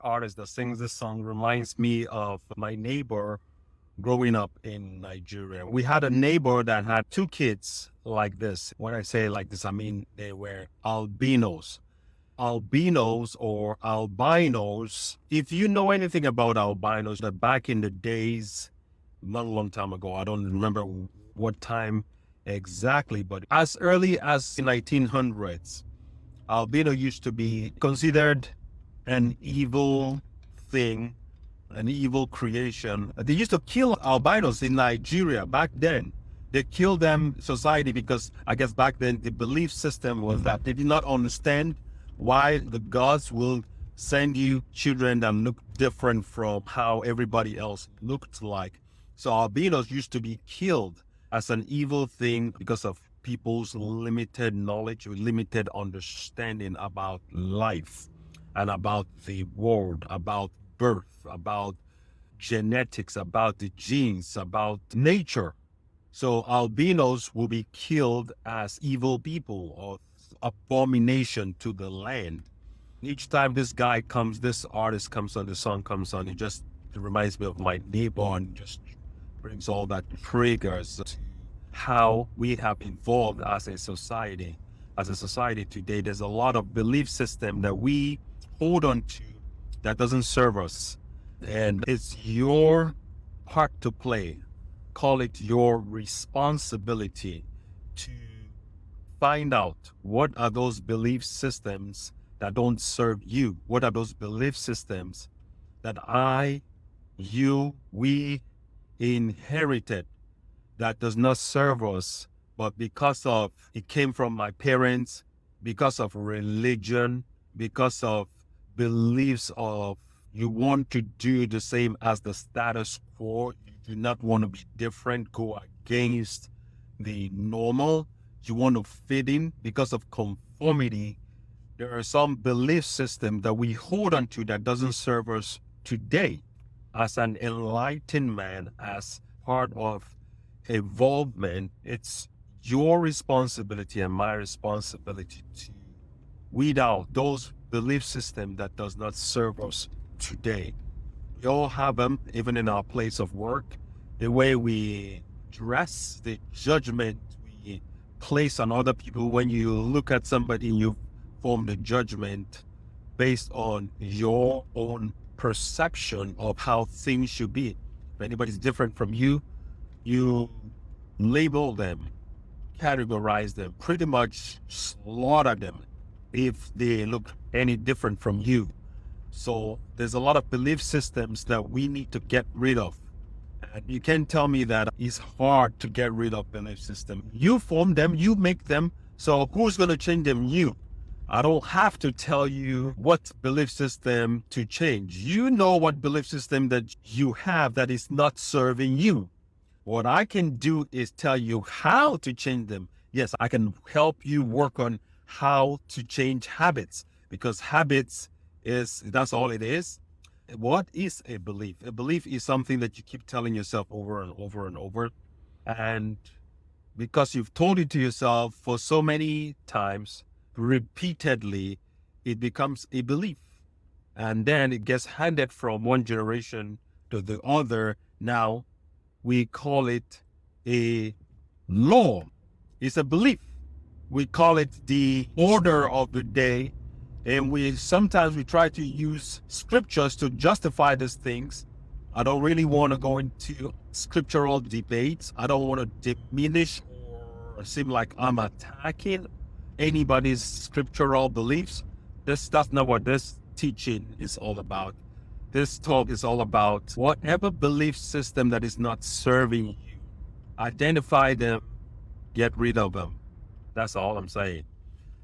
artist that sings this song reminds me of my neighbor growing up in Nigeria. We had a neighbor that had two kids like this. When I say like this, I mean they were albinos. Albinos or albinos. If you know anything about albinos, that back in the days, not a long time ago, I don't remember what time exactly, but as early as the 1900s, albino used to be considered an evil thing, an evil creation. They used to kill albinos in Nigeria back then. They killed them society because I guess back then the belief system was that they did not understand why the gods will send you children that look different from how everybody else looked like. So albinos used to be killed as an evil thing because of people's limited knowledge, limited understanding about life and about the world, about birth, about genetics, about the genes, about nature. So albinos will be killed as evil people or abomination to the land. Each time this artist comes on, the song comes on, it reminds me of my neighbor and just brings all that triggers to how we have evolved as a society. As a society today, there's a lot of belief system that we hold on to that doesn't serve us. And it's your part to play. Call it your responsibility to find out what are those belief systems that don't serve you. What are those belief systems that we inherited that does not serve us, but because of it came from my parents, because of religion, because of beliefs of you want to do the same as the status quo, you do not want to be different, go against the normal, you want to fit in because of conformity. There are some belief system that we hold on to that doesn't serve us today. As an enlightened man, as part of evolvement, it's your responsibility and my responsibility to weed out those belief systems that does not serve us today. We all have them, even in our place of work. The way we dress, the judgment we place on other people. When you look at somebody, you form the judgment based on your own perception of how things should be. If anybody's different from you, you label them, categorize them, pretty much slaughter them if they look any different from you. So there's a lot of belief systems that we need to get rid of. And you can't tell me that it's hard to get rid of belief system. You form them, you make them. So who's going to change them? You. I don't have to tell you what belief system to change. You know what belief system that you have that is not serving you. What I can do is tell you how to change them. Yes, I can help you work on how to change habits, because habits that's all it is. What is a belief? A belief is something that you keep telling yourself over and over and over. And because you've told it to yourself for so many times, repeatedly, it becomes a belief. And then it gets handed from one generation to the other. Now we call it a law. It's a belief. We call it the order of the day. And sometimes we try to use scriptures to justify these things. I don't really want to go into scriptural debates. I don't want to diminish or seem like I'm attacking anybody's scriptural beliefs. That's not what this teaching is all about. This talk is all about whatever belief system that is not serving you. Identify them, get rid of them. That's all I'm saying.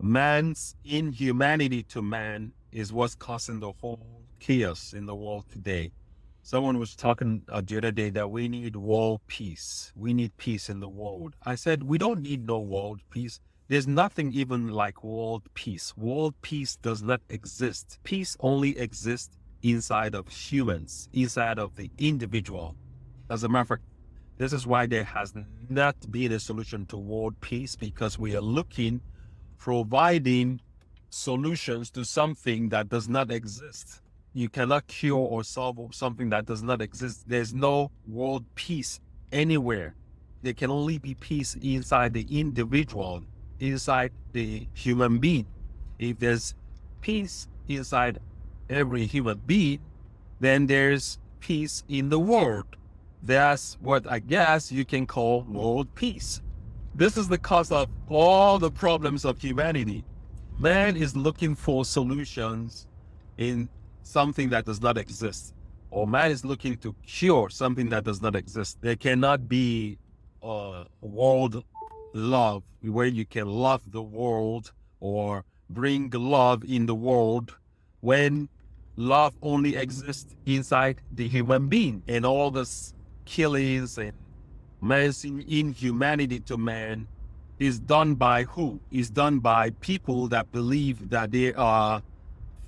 Man's inhumanity to man is what's causing the whole chaos in the world today. Someone was talking the other day that we need world peace. We need peace in the world. I said, we don't need no world peace. There's nothing even like world peace. World peace does not exist. Peace only exists inside of humans, inside of the individual. As a matter of fact, this is why there has not been a solution to world peace, because we are providing solutions to something that does not exist. You cannot cure or solve something that does not exist. There's no world peace anywhere. There can only be peace inside the individual, inside the human being. If there's peace inside every human being, then there's peace in the world. That's what I guess you can call world peace. This is the cause of all the problems of humanity. Man is looking for solutions in something that does not exist, or man is looking to cure something that does not exist. There cannot be a world love where you can love the world or bring love in the world when love only exists inside the human being, and all this killings and man's inhumanity to man is done by who? Is done by people that believe that they are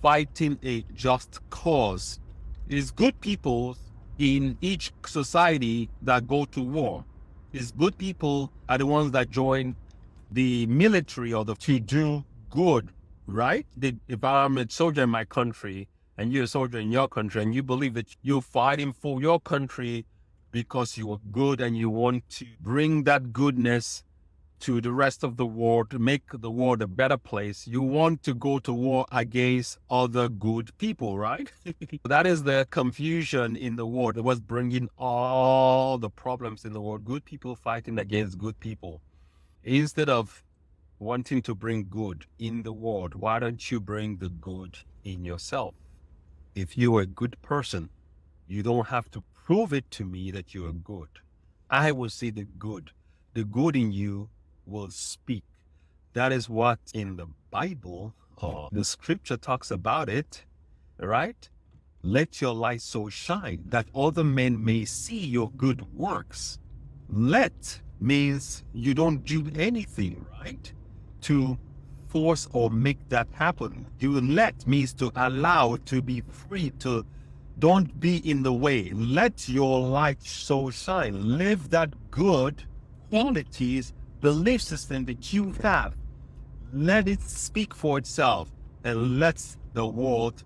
fighting a just cause. It's good people in each society that go to war. It's good people are the ones that join the military or to do good, right? If I'm a soldier in my country and you're a soldier in your country and you believe that you're fighting for your country because you are good and you want to bring that goodness to the rest of the world, to make the world a better place, you want to go to war against other good people, right? That is the confusion in the world. It was bringing all the problems in the world. Good people fighting against good people. Instead of wanting to bring good in the world, why don't you bring the good in yourself? If you're a good person, you don't have to prove it to me that you are good. I will see the good. The good in you will speak. That is what in the Bible, the scripture talks about it, right? Let your light so shine that other men may see your good works. Let means you don't do anything, right, to force or make that happen. You let means to allow, to be free, to don't be in the way. Let your light so shine. Live that good qualities, belief system that you have. Let it speak for itself and let the world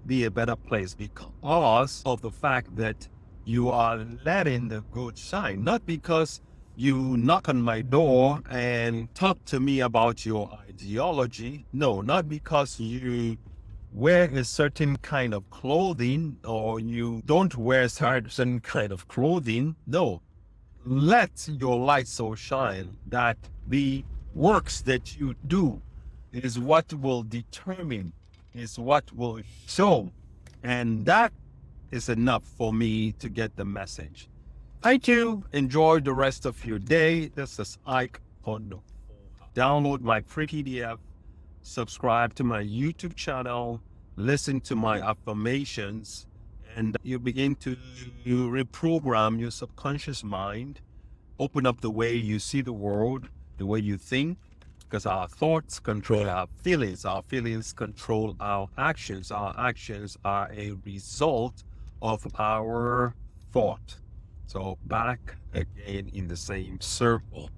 be a better place because of the fact that you are letting the good shine, not because you knock on my door and talk to me about your ideology. No, not because you wear a certain kind of clothing or you don't wear a certain kind of clothing. No, let your light so shine that the works that you do is what will determine, is what will show. And that is enough for me to get the message. Thank you. Enjoy the rest of your day. This is Ike Onuoha. Download my free PDF, subscribe to my YouTube channel, listen to my affirmations, and you begin to reprogram your subconscious mind, open up the way you see the world, the way you think, because our thoughts control our feelings control our actions are a result of our thought. So back again in the same circle.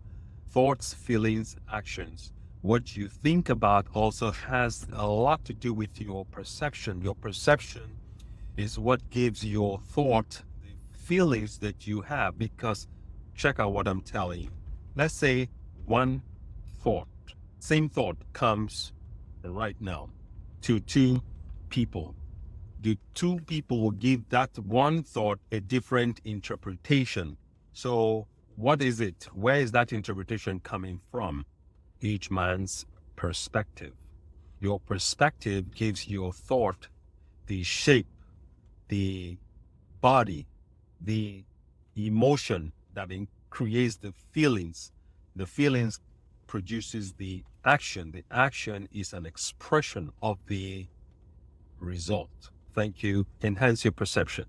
Thoughts, feelings, actions. What you think about also has a lot to do with your perception. Your perception is what gives your thought the feelings that you have, because check out what I'm telling you. Let's say one thought, same thought comes right now to two people. The two people will give that one thought a different interpretation. So what is it? Where is that interpretation coming from? Each man's perspective. Your perspective gives your thought the shape, the body, the emotion that creates the feelings. The feelings produces the action. The action is an expression of the result. Thank you. Enhance your perception.